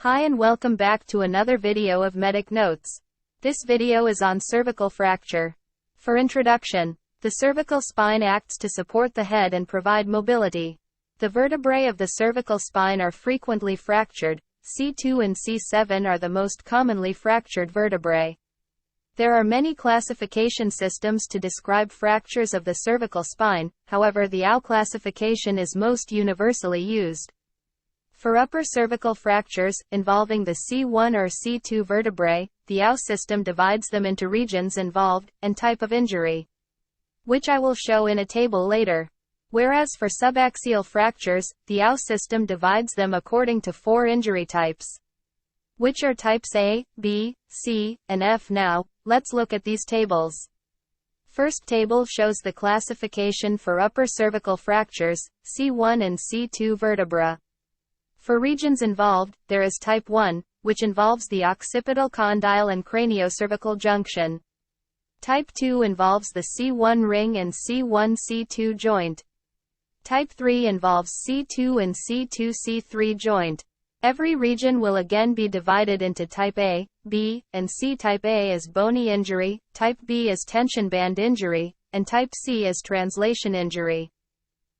Hi and welcome back to another video of Medic Notes. This video is on cervical fracture. For introduction, the cervical spine acts to support the head and provide mobility. The vertebrae of the cervical spine are frequently fractured. C2 and C7 are the most commonly fractured vertebrae. There are many classification systems to describe fractures of the cervical spine, however the AU classification is most universally used. For upper cervical fractures, involving the C1 or C2 vertebrae, the AU system divides them into regions involved, and type of injury, which I will show in a table later. Whereas for subaxial fractures, the AU system divides them according to 4 injury types, which are types A, B, C, and F. Now, let's look at these tables. First table shows the classification for upper cervical fractures, C1 and C2 vertebra. For regions involved, there is type 1, which involves the occipital condyle and craniocervical junction. Type 2 involves the C1 ring and C1-C2 joint. Type 3 involves C2 and C2-C3 joint. Every region will again be divided into type A, B, and C. Type A is bony injury, type B is tension band injury, and type C is translation injury.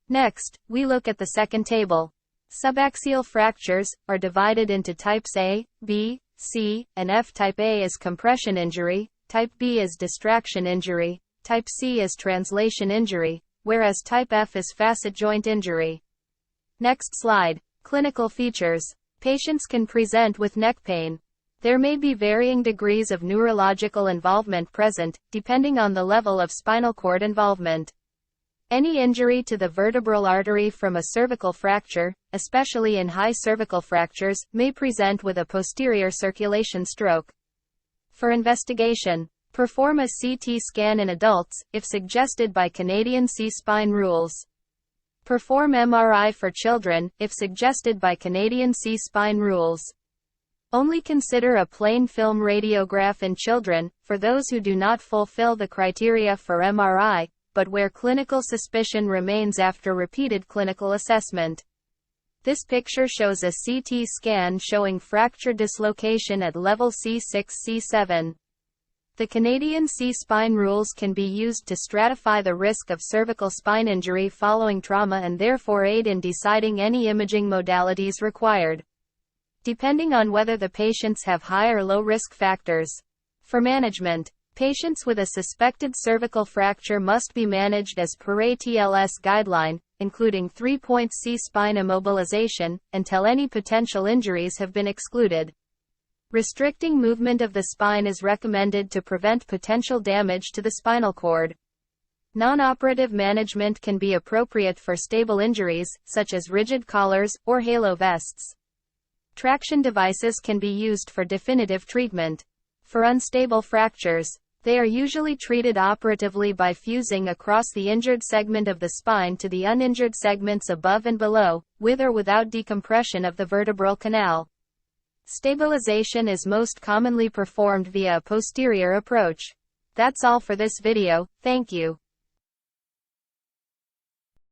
Next, we look at the second table. Subaxial fractures are divided into types A, B, C, and F. Type A is compression injury, type B is distraction injury, type C is translation injury, whereas type F is facet joint injury. Next slide. Clinical features. Patients can present with neck pain. There may be varying degrees of neurological involvement present, depending on the level of spinal cord involvement. Any injury to the vertebral artery from a cervical fracture, especially in high cervical fractures, may present with a posterior circulation stroke. For investigation, perform a CT scan in adults, if suggested by Canadian C-spine rules. Perform MRI for children, if suggested by Canadian C-spine rules. Only consider a plain film radiograph in children, for those who do not fulfill the criteria for MRI, but where clinical suspicion remains after repeated clinical assessment. This picture shows a CT scan showing fracture dislocation at level C6-C7. The Canadian C-spine rules can be used to stratify the risk of cervical spine injury following trauma and therefore aid in deciding any imaging modalities required, depending on whether the patients have high or low risk factors. For management, patients with a suspected cervical fracture must be managed as per ATLS guideline, including 3-point C-spine immobilization, until any potential injuries have been excluded. Restricting movement of the spine is recommended to prevent potential damage to the spinal cord. Non-operative management can be appropriate for stable injuries, such as rigid collars, or halo vests. Traction devices can be used for definitive treatment. For unstable fractures, they are usually treated operatively by fusing across the injured segment of the spine to the uninjured segments above and below, with or without decompression of the vertebral canal. Stabilization is most commonly performed via a posterior approach. That's all for this video, thank you.